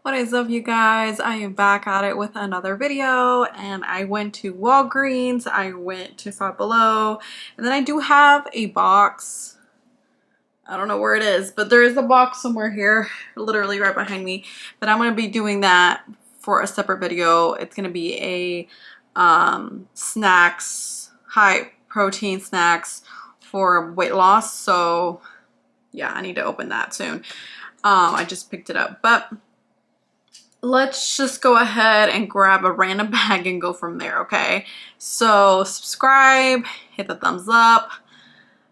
What is up, you guys? I am back at it with another video, and I went to Walgreens, I went to Five Below, and then I do have a box. I don't know where it is, but there is a box somewhere here, literally right behind me. But I'm going to be doing that for a separate video. It's going to be a snacks, high protein snacks for weight loss. So yeah, I need to open that soon. I just picked it up, but let's just go ahead and grab a random bag and go from there, okay? So subscribe, hit the thumbs up,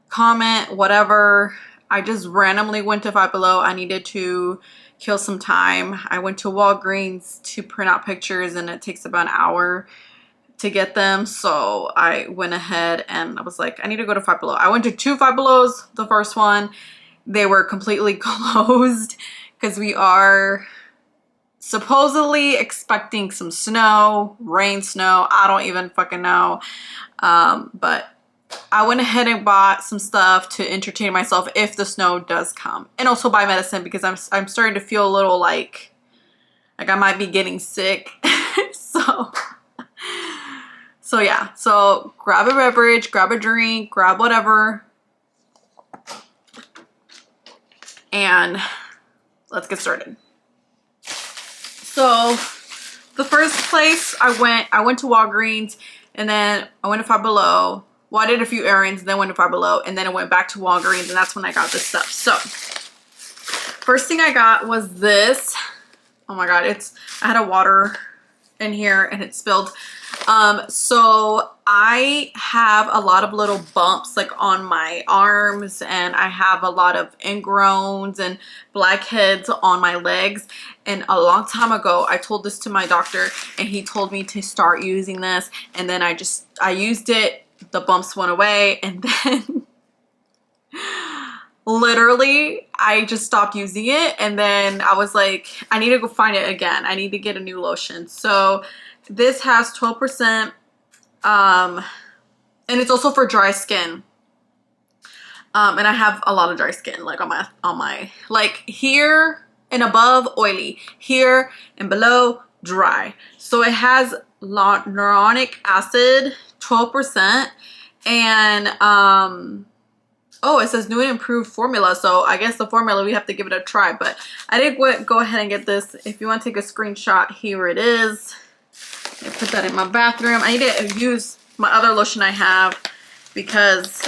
comment, whatever. I just randomly went to Five Below. I needed to kill some time. I went to Walgreens to print out pictures and it takes about an hour to get them. So I went ahead and I was like, I need to go to Five Below. I went to two Five Belows. The first one, they were completely closed because we are supposedly expecting some snow, rain, snow. I don't even fucking know. But I went ahead and bought some stuff to entertain myself if the snow does come, and also buy medicine because I'm starting to feel a little like I might be getting sick. so yeah. So grab a beverage, grab a drink, grab whatever, and let's get started. So the first place I went to Walgreens, and then I went to Five Below. Well, I did a few errands, then went to Five Below, and then I went back to Walgreens, and that's when I got this stuff. So first thing I got was this. Oh my God, I had a water in here and it spilled. So I have a lot of little bumps like on my arms, and I have a lot of ingrowns and blackheads on my legs. And a long time ago, I told this to my doctor and he told me to start using this. And then I used it, the bumps went away, and then literally I just stopped using it. And then I was like, I need to go find it again. I need to get a new lotion. So this has 12%, and it's also for dry skin. And I have a lot of dry skin, like on my like here and above oily, here and below dry. So it has hyaluronic acid, 12%, and oh, it says new and improved formula. So I guess the formula, we have to give it a try. But I did go ahead and get this. If you want to take a screenshot, here it is. I put that in my bathroom. I need to use my other lotion I have because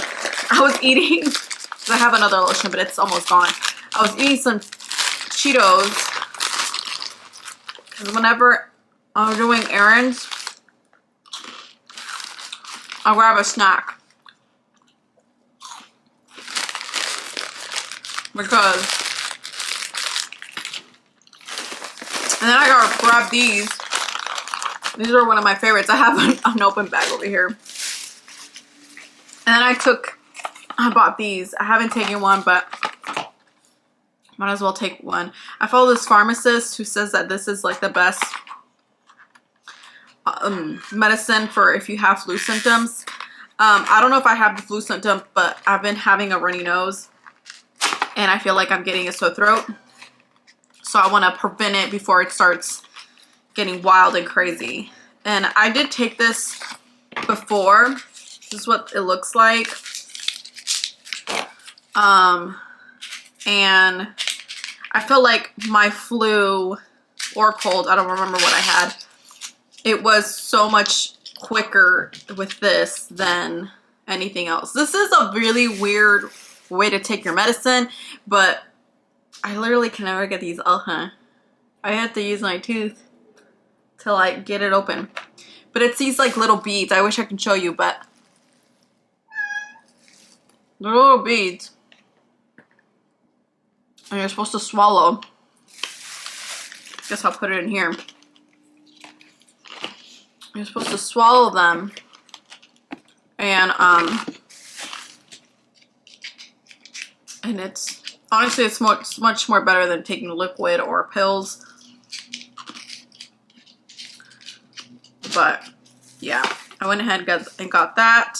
I was eating, I have another lotion, but it's almost gone. I was eating some Cheetos because whenever I'm doing errands, I'll grab a snack. Because, and then I gotta grab these. These are one of my favorites. I have an unopened bag over here. And then I bought these. I haven't taken one, but might as well take one. I follow this pharmacist who says that this is like the best medicine for if you have flu symptoms. I don't know if I have the flu symptom, but I've been having a runny nose and I feel like I'm getting a sore throat. So I want to prevent it before it starts getting wild and crazy. And I did take this before. This is what it looks like. And I feel like my flu or cold, I don't remember what I had, it was so much quicker with this than anything else. This is a really weird way to take your medicine, but I literally can never get these. I have to use my tooth to like get it open. But it's these like little beads. I wish I could show you, but they're little beads. And you're supposed to swallow. Guess I'll put it in here. You're supposed to swallow them. And it's honestly, it's much more better than taking liquid or pills. But yeah, I went ahead and got that.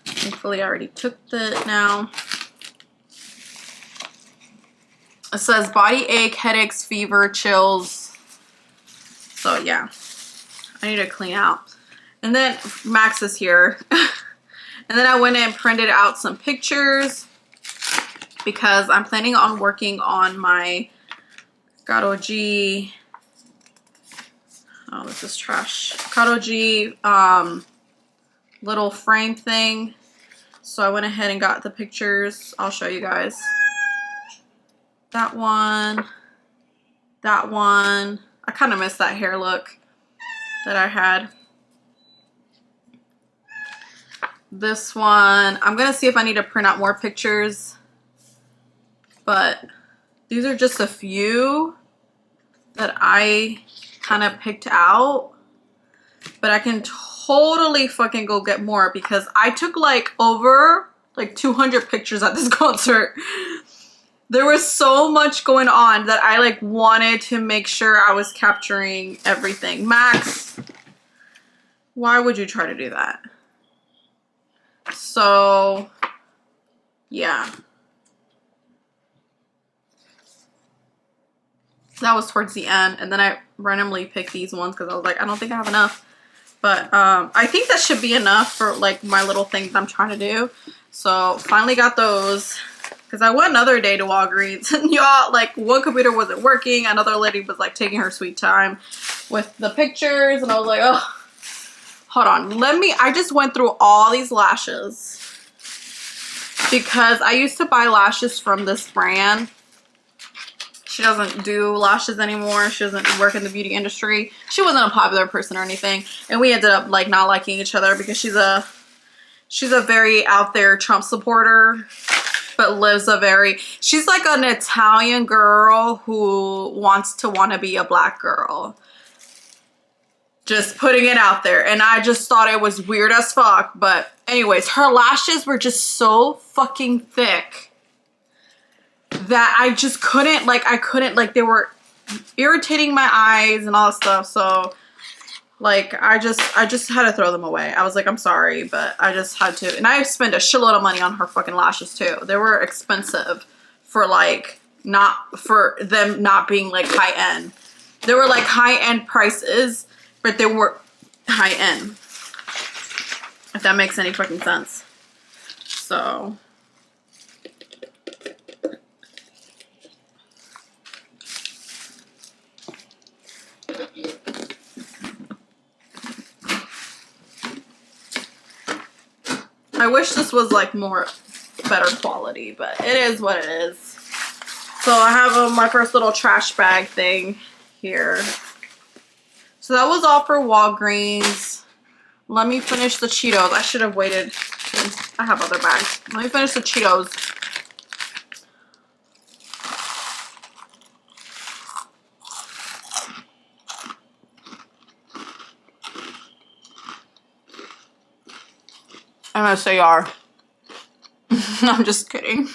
Thankfully, I already took it now. It says body ache, headaches, fever, chills. So yeah, I need to clean out. And then Max is here. And then I went and printed out some pictures because I'm planning on working on my Gato G. Oh, this is trash. Gato G little frame thing. So I went ahead and got the pictures. I'll show you guys. That one. That one. I kind of miss that hair look that I had. This one. I'm going to see if I need to print out more pictures. But these are just a few that I kind of picked out. But I can totally fucking go get more because I took like over like 200 pictures at this concert. There was so much going on that I like wanted to make sure I was capturing everything. Max, why would you try to do that? So, yeah. That was towards the end. And then I randomly picked these ones because I was like, I don't think I have enough. But I think that should be enough for like my little thing that I'm trying to do. So finally got those. Because I went another day to Walgreens and y'all, like one computer wasn't working. Another lady was like taking her sweet time with the pictures. And I was like, oh, hold on. I just went through all these lashes. Because I used to buy lashes from this brand. She doesn't do lashes anymore. She doesn't work in the beauty industry. She wasn't a popular person or anything. And we ended up like not liking each other because she's a very out there Trump supporter. But lives she's like an Italian girl who wants to be a black girl. Just putting it out there. And I just thought it was weird as fuck. But anyways, her lashes were just so fucking thick that I just couldn't, they were irritating my eyes and all that stuff. So like, I just had to throw them away. I was like, I'm sorry, but I just had to. And I spent a shitload of money on her fucking lashes too. They were expensive for like, for them not being like high end. They were like high end prices, but they were high end. If that makes any fucking sense. So. I wish this was like better quality, but it is what it is. So I have my first little trash bag thing here. So that was all for Walgreens. Let me finish the Cheetos. I should have waited. I have other bags. Let me finish the Cheetos. MSAR. I'm just kidding.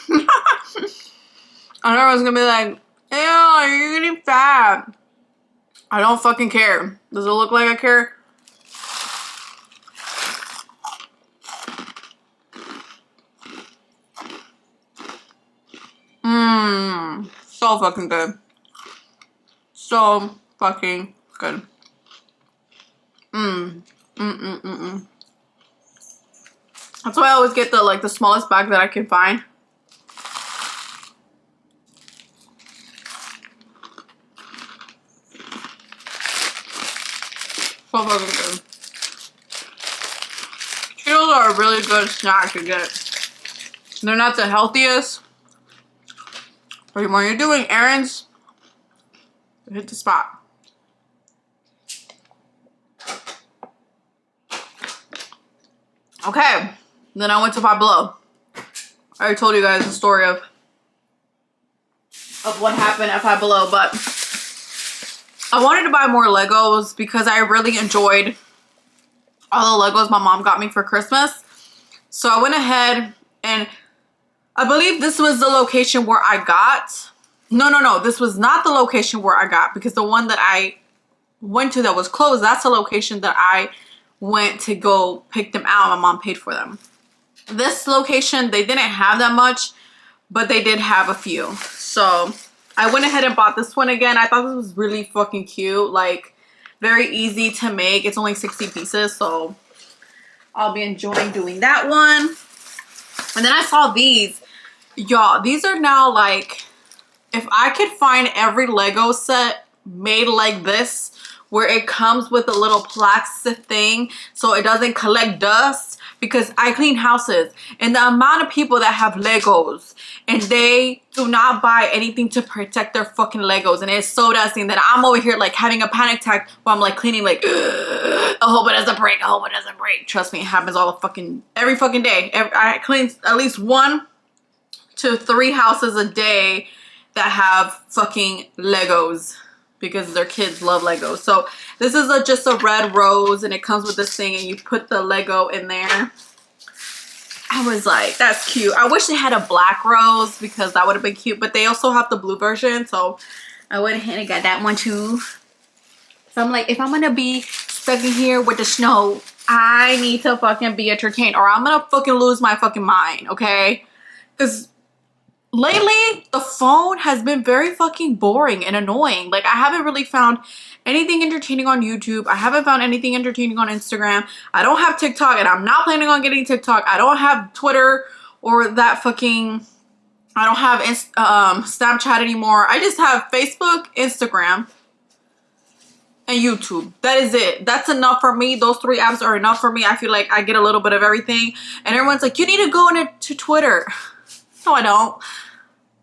I know I was gonna be like, ew, you're getting fat. I don't fucking care. Does it look like I care? So fucking good. So fucking good. That's why I always get the smallest bag that I can find. So fucking good. Cheetos are a really good snack to get. They're not the healthiest, but when you're doing errands, they hit the spot. Okay. Then I went to Five Below. I already told you guys the story of what happened at Five Below, but I wanted to buy more Legos because I really enjoyed all the Legos my mom got me for Christmas. So I went ahead and I believe this was the location where I got. No. This was not the location where I got, because the one that I went to that was closed, that's the location that I went to go pick them out. My mom paid for them. This location, they didn't have that much, but they did have a few. So I went ahead and bought this one again. I thought this was really fucking cute. Like, very easy to make. It's only 60 pieces, so I'll be enjoying doing that one. And then I saw these. Y'all, these are now like, if I could find every Lego set made like this, where it comes with a little plastic thing so it doesn't collect dust, because I clean houses, and the amount of people that have Legos and they do not buy anything to protect their fucking Legos, and it's so dusty that I'm over here like having a panic attack while I'm like cleaning, like, I hope it doesn't break, I hope it doesn't break. Trust me, it happens every fucking day. I clean at least 1 to 3 houses a day that have fucking Legos, because their kids love Legos. So this is just a red rose, and it comes with this thing, and you put the Lego in there. I was like, that's cute. I wish they had a black rose, because that would have been cute, but they also have the blue version, so I went ahead and got that one too. So I'm like, if I'm gonna be stuck in here with the snow, I need to fucking be entertained, or I'm gonna fucking lose my fucking mind, okay? Because lately, the phone has been very fucking boring and annoying. Like, I haven't really found anything entertaining on YouTube. I haven't found anything entertaining on Instagram. I don't have TikTok, and I'm not planning on getting TikTok. I don't have Twitter or that fucking... I don't have Snapchat anymore. I just have Facebook, Instagram, and YouTube. That is it. That's enough for me. Those 3 apps are enough for me. I feel like I get a little bit of everything. And everyone's like, you need to go into Twitter. No, I don't.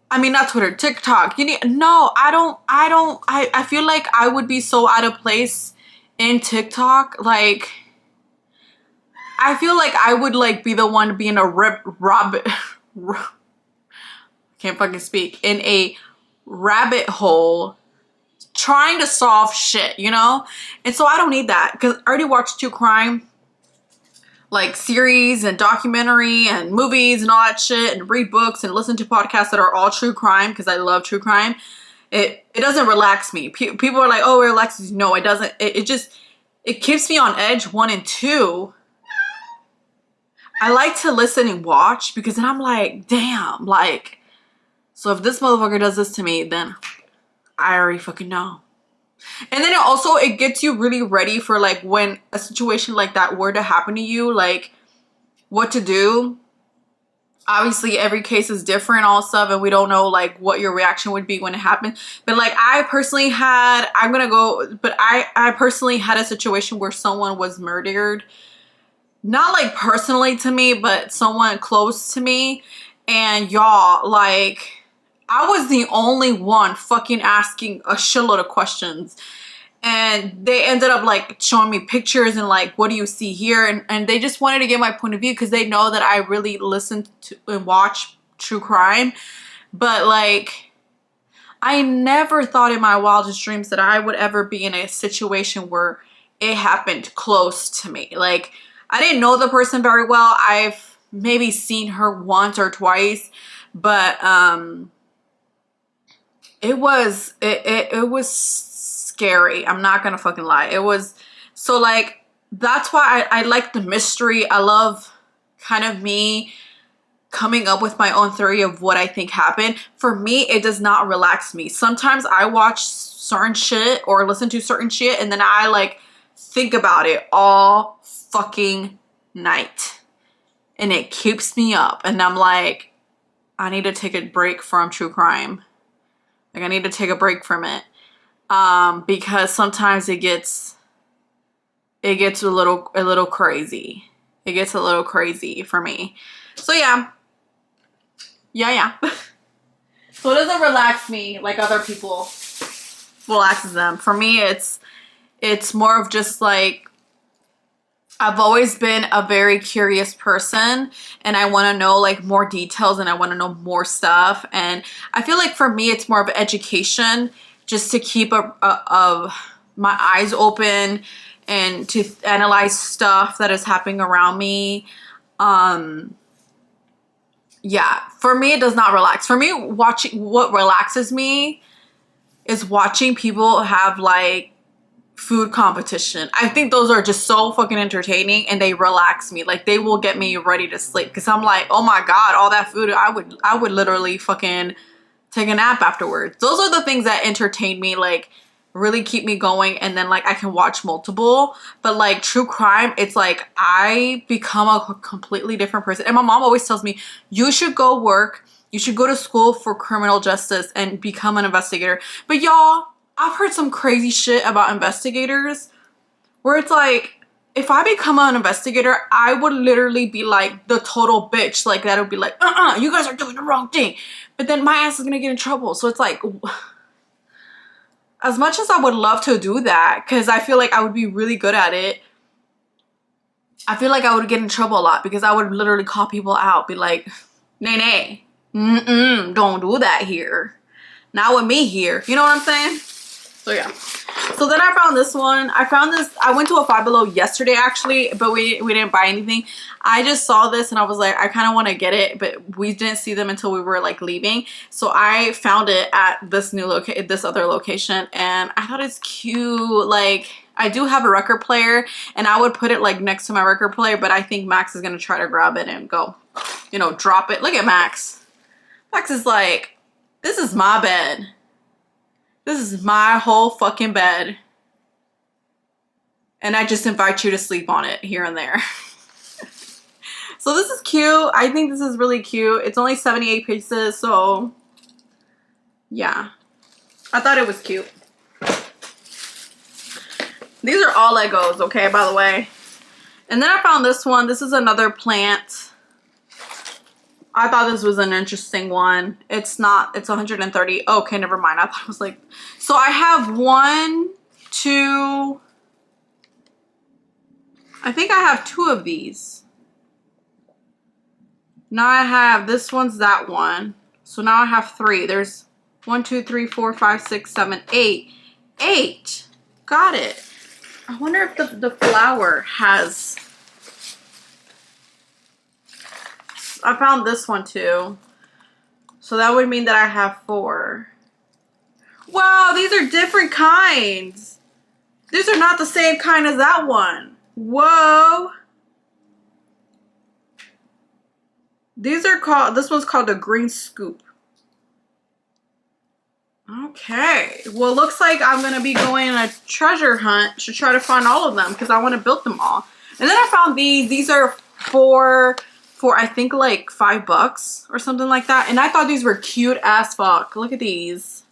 I mean, not Twitter, TikTok. No, I don't. I feel like I would be so out of place in TikTok. Like, I feel like I would like be the one being a can't fucking speak, in a rabbit hole trying to solve shit, you know? And so I don't need that, because I already watched true crime like series and documentary and movies and all that shit, and read books and listen to podcasts that are all true crime, because I love true crime. It doesn't relax me. People are like, oh, it relaxes you. No, it doesn't. It keeps me on edge, 1 and 2. I like to listen and watch, because then I'm like, damn, like, so if this motherfucker does this to me, then I already fucking know. And then it gets you really ready for like when a situation like that were to happen to you, like what to do. Obviously every case is different, all stuff, and we don't know like what your reaction would be when it happened. But like I personally had a situation where someone was murdered. Not like personally to me, but someone close to me. And y'all, like, I was the only one fucking asking a shitload of questions, and they ended up like showing me pictures and like, what do you see here? And they just wanted to get my point of view, because they know that I really listen to and watch true crime. But like, I never thought in my wildest dreams that I would ever be in a situation where it happened close to me. Like, I didn't know the person very well. I've maybe seen her once or twice, but it was scary. I'm not gonna fucking lie. It was, so like, that's why I like the mystery. I love kind of me coming up with my own theory of what I think happened. For me, it does not relax me. Sometimes I watch certain shit or listen to certain shit, and then I like think about it all fucking night, and it keeps me up, and I'm like, I need to take a break from true crime. Like, I need to take a break from it, because sometimes it gets a little crazy. It gets a little crazy for me. So yeah. So it doesn't relax me like other people relaxes them. For me, it's more of just like, I've always been a very curious person, and I want to know like more details, and I want to know more stuff. And I feel like for me, it's more of education, just to keep my eyes open and to analyze stuff that is happening around me. Yeah, for me, it does not relax. For me, what relaxes me is watching people have like food competition. I think those are just so fucking entertaining, and they relax me. Like, they will get me ready to sleep, because I'm like, oh my god, all that food, I would literally fucking take a nap afterwards. Those are the things that entertain me, like really keep me going, and then like I can watch multiple. But like true crime, it's like I become a completely different person. And my mom always tells me, you should go work, you should go to school for criminal justice and become an investigator. But y'all, I've heard some crazy shit about investigators where it's like, if I become an investigator, I would literally be like the total bitch. Like that would be like, you guys are doing the wrong thing. But then my ass is gonna get in trouble. So it's like, as much as I would love to do that, because I feel like I would be really good at it, I feel like I would get in trouble a lot because I would literally call people out, be like, nay, don't do that here. Not with me here. You know what I'm saying? So yeah. So then I found this one. I went to a Five Below yesterday actually, but we didn't buy anything. I just saw this and I was like, I kind of want to get it, but we didn't see them until we were like leaving. So I found it at this other location, and I thought it's cute. Like, I do have a record player and I would put it like next to my record player, but I think Max is going to try to grab it and go, you know, drop it. Look at Max. Max is like, this is my bed. This is my whole fucking bed. And I just invite you to sleep on it here and there. So this is cute. I think this is really cute. It's only 78 pieces, so yeah. I thought it was cute. These are all Legos, okay, by the way. And then I found this one. This is another plant. I thought this was an interesting one. It's not, it's 130. Oh, okay, never mind. I thought it was like, so I have one, two, I think I have two of these. Now I have, this one's that one. So now I have three. There's 1, 2, 3, 4, 5, 6, 7, 8. 8. Got it. I wonder if the flower has, I found this one too. So that would mean that I have 4. Wow, these are different kinds. These are not the same kind as that one. Whoa. These are called, this one's called a green scoop. Okay. Well, it looks like I'm going to be going on a treasure hunt to try to find all of them because I want to build them all. And then I found these. These are for I think like $5 or something like that. And I thought these were cute as fuck. Look at these.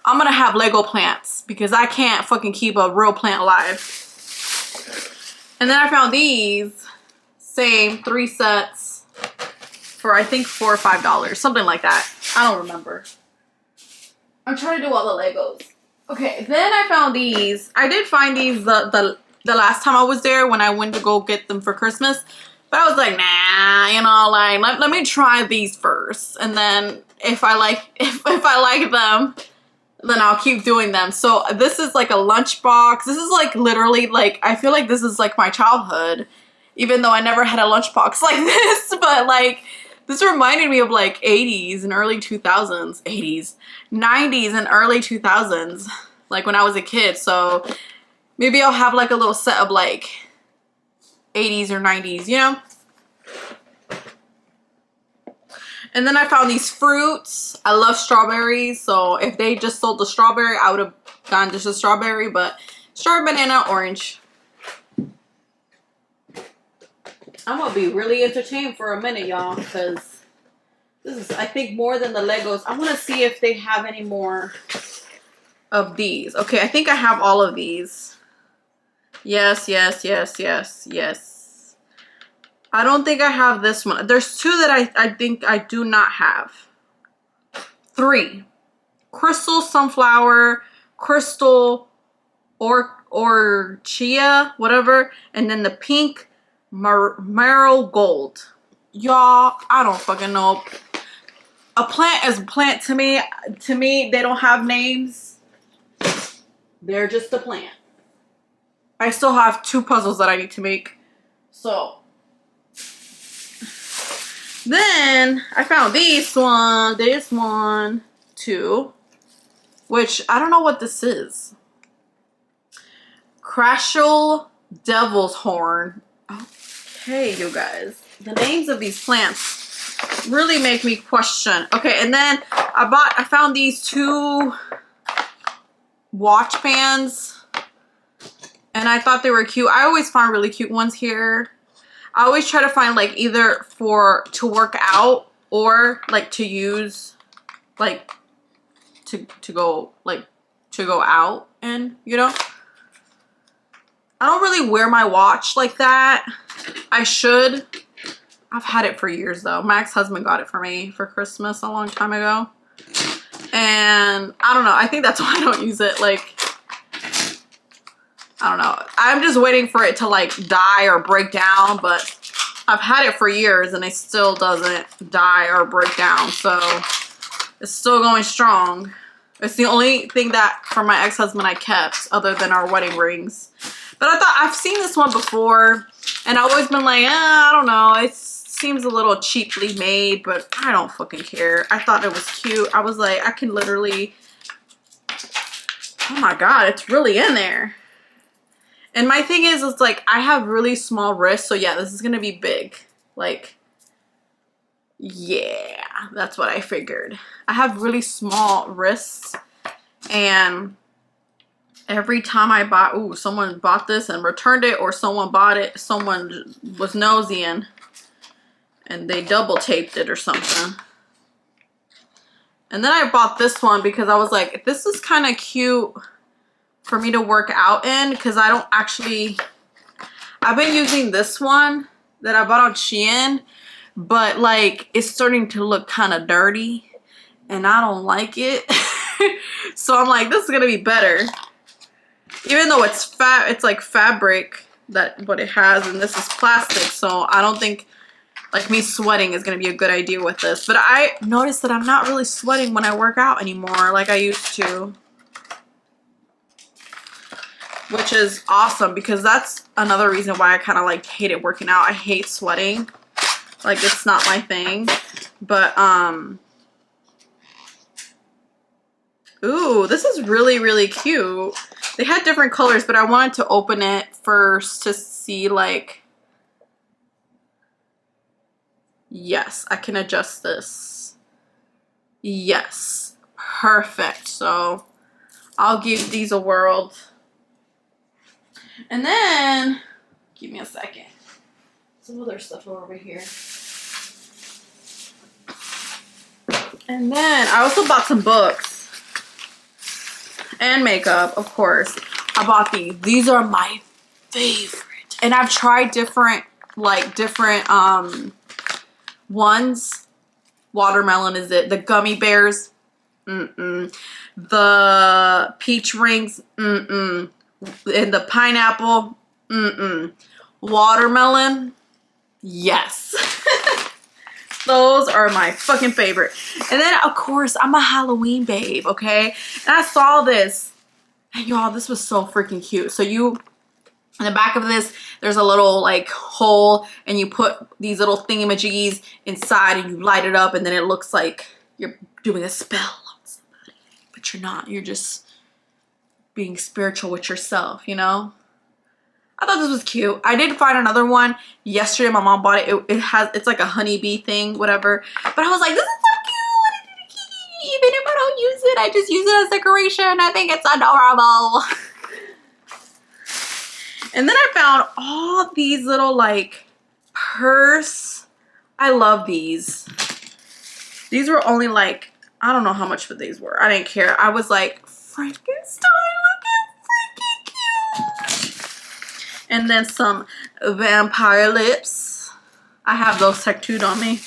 I'm going to have Lego plants because I can't fucking keep a real plant alive. And then I found these. Same, 3 sets for I think $4 or $5. Something like that. I don't remember. I'm trying to do all the Legos. Okay, then I found these. I did find these the last time I was there when I went to go get them for Christmas. But I was like, nah, you know, like let me try these first. And then if I like them, then I'll keep doing them. So this is like a lunchbox. This is like literally like, I feel like this is like my childhood. Even though I never had a lunchbox like this, but like this reminded me of like 80s and early 2000s, 80s, 90s and early 2000s, like when I was a kid. So maybe I'll have like a little set of like 80s or 90s, you know? And then I found these fruits. I love strawberries. So if they just sold the strawberry, I would have gone just a strawberry, but strawberry, banana, orange. I'm gonna be really entertained for a minute, y'all, because this is, I think, more than the Legos. I want to see if they have any more of these. Okay, I think I have all of these. Yes, yes, yes, yes, yes. I don't think I have this one. There's 2 that I think I do not have. 3. Crystal sunflower, crystal or chia, whatever, and then the pink marigold. Y'all, I don't fucking know. A plant is a plant to me. To me, they don't have names. They're just a plant. I still have 2 puzzles that I need to make. So then I found this one too, which I don't know what this is. Crashel Devil's Horn. Okay, you guys. The names of these plants really make me question. Okay, and then I found these 2 watch bands, and I thought they were cute. I always find really cute ones here. I always try to find like either to work out or like to use like to go out in, you know. I don't really wear my watch like that. I should. I've had it for years though. My ex-husband got it for me for Christmas a long time ago. And I don't know. I think that's why I don't use it. Like, I don't know. I'm just waiting for it to like die or break down, but I've had it for years and it still doesn't die or break down. So it's still going strong. It's the only thing that from my ex-husband I kept other than our wedding rings. But I thought I've seen this one before and I've always been like, I don't know. It seems a little cheaply made, but I don't fucking care. I thought it was cute. I was like, I can literally, oh my God, it's really in there. And my thing is, it's like, I have really small wrists. So yeah, this is going to be big. Like, yeah, that's what I figured. I have really small wrists and every time I bought, ooh, someone bought this and returned it, or someone bought it, someone was nosy and they double taped it or something. And then I bought this one because I was like, this is kind of cute for me to work out in, because I don't actually, I've been using this one that I bought on Shein, but like it's starting to look kind of dirty and I don't like it. So I'm like, this is gonna be better. Even though it's it's like fabric, that what it has, and this is plastic, so I don't think like me sweating is gonna be a good idea with this. But I noticed that I'm not really sweating when I work out anymore like I used to, which is awesome because that's another reason why I kind of like hated working out. I hate sweating, like it's not my thing. But ooh, this is really, really cute. They had different colors, but I wanted to open it first to see like, yes, I can adjust this. Yes, perfect. So I'll give these a whirl. And then, give me a second. Some other stuff over here. And then I also bought some books. And makeup, of course. I bought these. These are my favorite. And I've tried different ones. Watermelon is it. The gummy bears. The peach rings. And the pineapple. Watermelon. Yes. Those are my fucking favorite. And then, of course, I'm a Halloween babe, okay? And I saw this. And y'all, this was so freaking cute. So in the back of this, there's a little, like, hole. And you put these little thingamajiggies inside and you light it up. And then it looks like you're doing a spell on somebody. But you're not. You're just being spiritual with yourself, you know? I thought this was cute. I did find another one yesterday. My mom bought it. It's like a honeybee thing, whatever. But I was like, this is so cute. Even if I don't use it, I just use it as decoration. I think it's adorable. And then I found all these little like purse. I love these. These were only like, I don't know how much these were. I didn't care. I was like, Frankenstein, look at freaking cute. And then some vampire lips. I have those tattooed on me.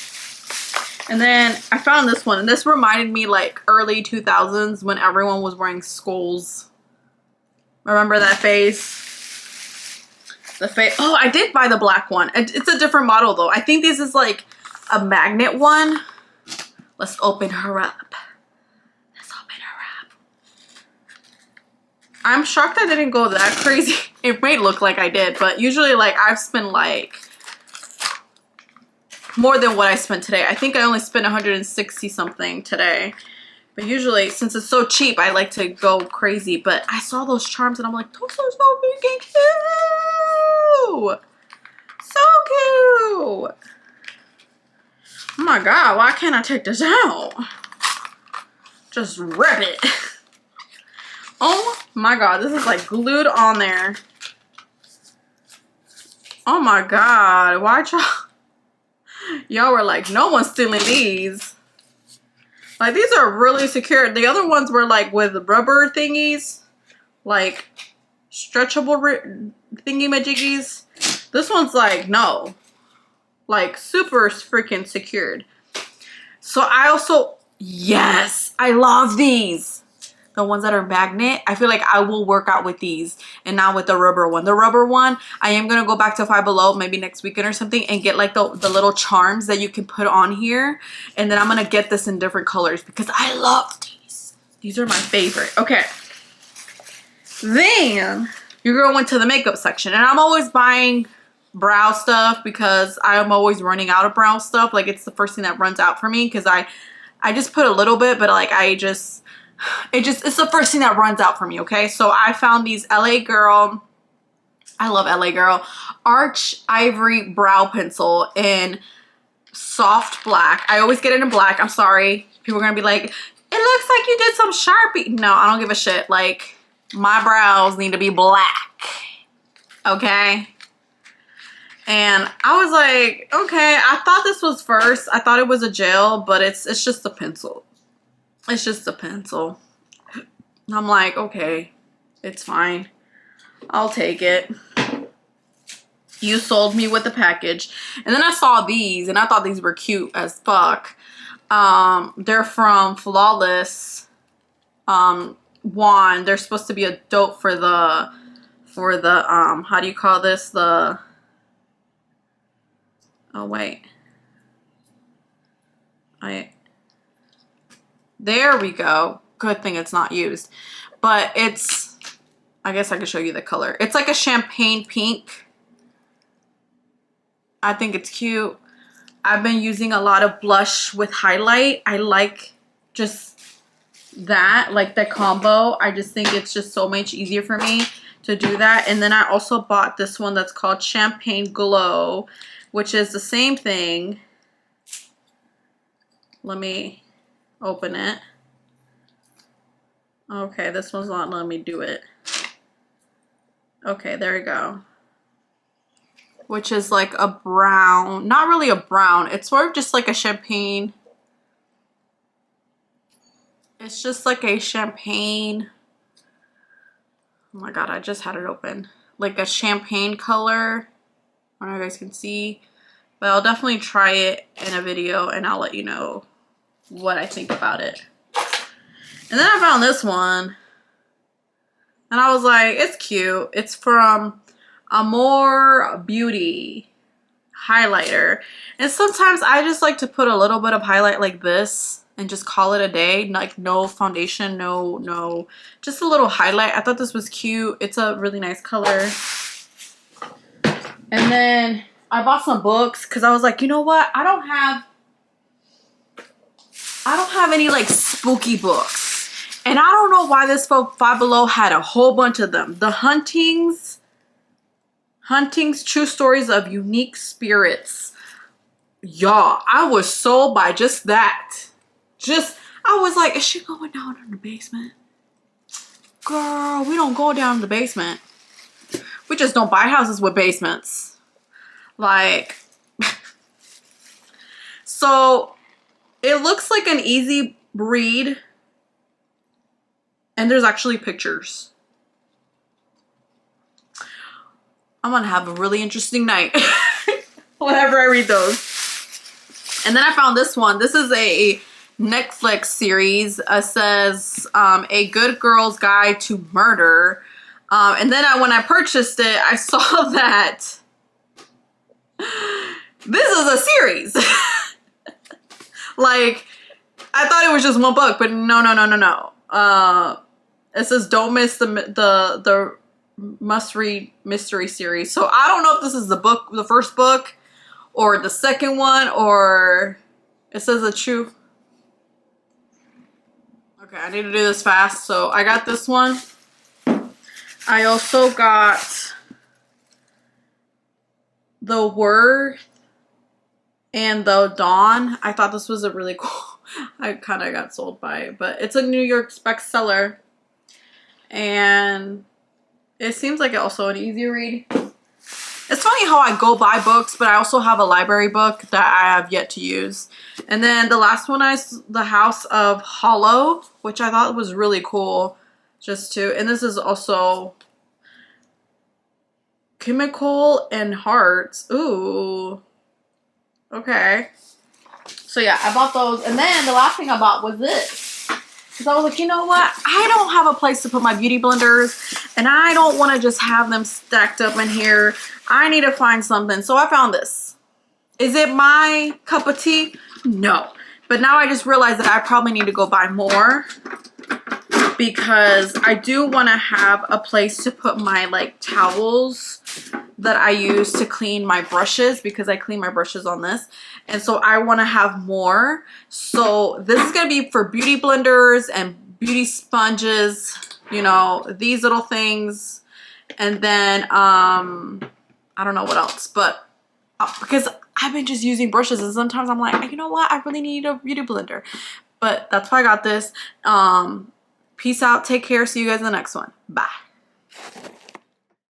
And then I found this one. And this reminded me like early 2000s when everyone was wearing skulls. Remember that face? The face. Oh, I did buy the black one. It's a different model though. I think this is like a magnet one. Let's open her up. Let's open her up. I'm shocked I didn't go that crazy. It may look like I did, but usually like I've spent like more than what I spent today. I think I only spent 160 something today. But usually, since it's so cheap, I like to go crazy. But I saw those charms and I'm like, those are so freaking cute. So cute. Oh my God, why can't I take this out? Just rip it. Oh my God, this is like glued on there. Oh my God, why y'all were like, no one's stealing these. Like, these are really secure. The other ones were like with rubber thingies, like stretchable thingy-majiggies. This one's like, no, like super freaking secured. So I also, yes, I love these. The ones that are magnet, I feel like I will work out with these and not with the rubber one. The rubber one, I am going to go back to Five Below maybe next weekend or something and get like the little charms that you can put on here. And then I'm going to get this in different colors because I love these. These are my favorite. Okay. Then you're going to the makeup section. And I'm always buying brow stuff because I'm always running out of brow stuff. Like, it's the first thing that runs out for me because I just put a little bit, but like it's the first thing that runs out for me. Okay, so I found these LA Girl, I love LA Girl, Arch Ivory Brow Pencil in soft black. I always get it in black. I'm sorry, people are gonna be like, it looks like you did some Sharpie. No, I don't give a shit. Like, my brows need to be black, okay? And I was like, okay, I thought this was first. I thought it was a gel, but it's just a pencil. It's just a pencil. I'm like, okay, it's fine. I'll take it. You sold me with the package. And then I saw these, and I thought these were cute as fuck. They're from Flawless Wand. They're supposed to be a dope for the how do you call this? Oh wait. There we go. Good thing it's not used. But it's, I guess I can show you the color. It's like a champagne pink. I think it's cute. I've been using a lot of blush with highlight. I like just that, like the combo. I just think it's just so much easier for me to do that. And then I also bought this one that's called Champagne Glow, which is the same thing. Let me open it. Okay, this one's not letting me do it. Okay, there we go. Which is like a brown, not really a brown. It's sort of just like a champagne. It's just like a champagne. Oh my God, I just had it open. Like a champagne color. I don't know if you guys can see. But I'll definitely try it in a video and I'll let you know what I think about it. And then I found this one. And I was like, it's cute. It's from Amore Beauty highlighter. And sometimes I just like to put a little bit of highlight like this and just call it a day. Like, no foundation, no, just a little highlight. I thought this was cute. It's a really nice color. And then I bought some books because I was like, you know what? I don't have any like spooky books. And I don't know why this Five Below had a whole bunch of them. The Huntings True Stories of Unique Spirits. Y'all, I was sold by just that. I was like, is she going down in the basement? Girl, we don't go down in the basement. We just don't buy houses with basements. Like, so it looks like an easy read. And there's actually pictures. I'm gonna have a really interesting night whenever I read those. And then I found this one. This is a Netflix series. It says A Good Girl's Guide to Murder. And then when I purchased it, I saw that this is a series. Like, I thought it was just one book, but no. It says don't miss the must-read mystery series. So I don't know if this is the first book, or the second one, or it says a true. Okay, I need to do this fast. So I got this one. I also got The Worth and the Dawn. I thought this was a really cool, I kind of got sold by it, but it's a New York bestseller, and it seems like also an easy read. It's funny how I go buy books, but I also have a library book that I have yet to use. And then the last one is The House of Hollow, which I thought was really cool. And this is also Chemical and Hearts. Ooh. Okay. So yeah, I bought those. And then the last thing I bought was this. Because I was like, you know what? I don't have a place to put my beauty blenders. And I don't want to just have them stacked up in here. I need to find something. So I found this. Is it my cup of tea? No. But now I just realized that I probably need to go buy more. Because I do want to have a place to put my like towels that I use to clean my brushes, because I clean my brushes on this. And so I want to have more. So this is going to be for beauty blenders and beauty sponges, you know, these little things. And then I don't know what else, but because I've been just using brushes, and sometimes I'm like, you know what, I really need a beauty blender. But that's why I got this. Peace out, take care, see you guys in the next one. Bye.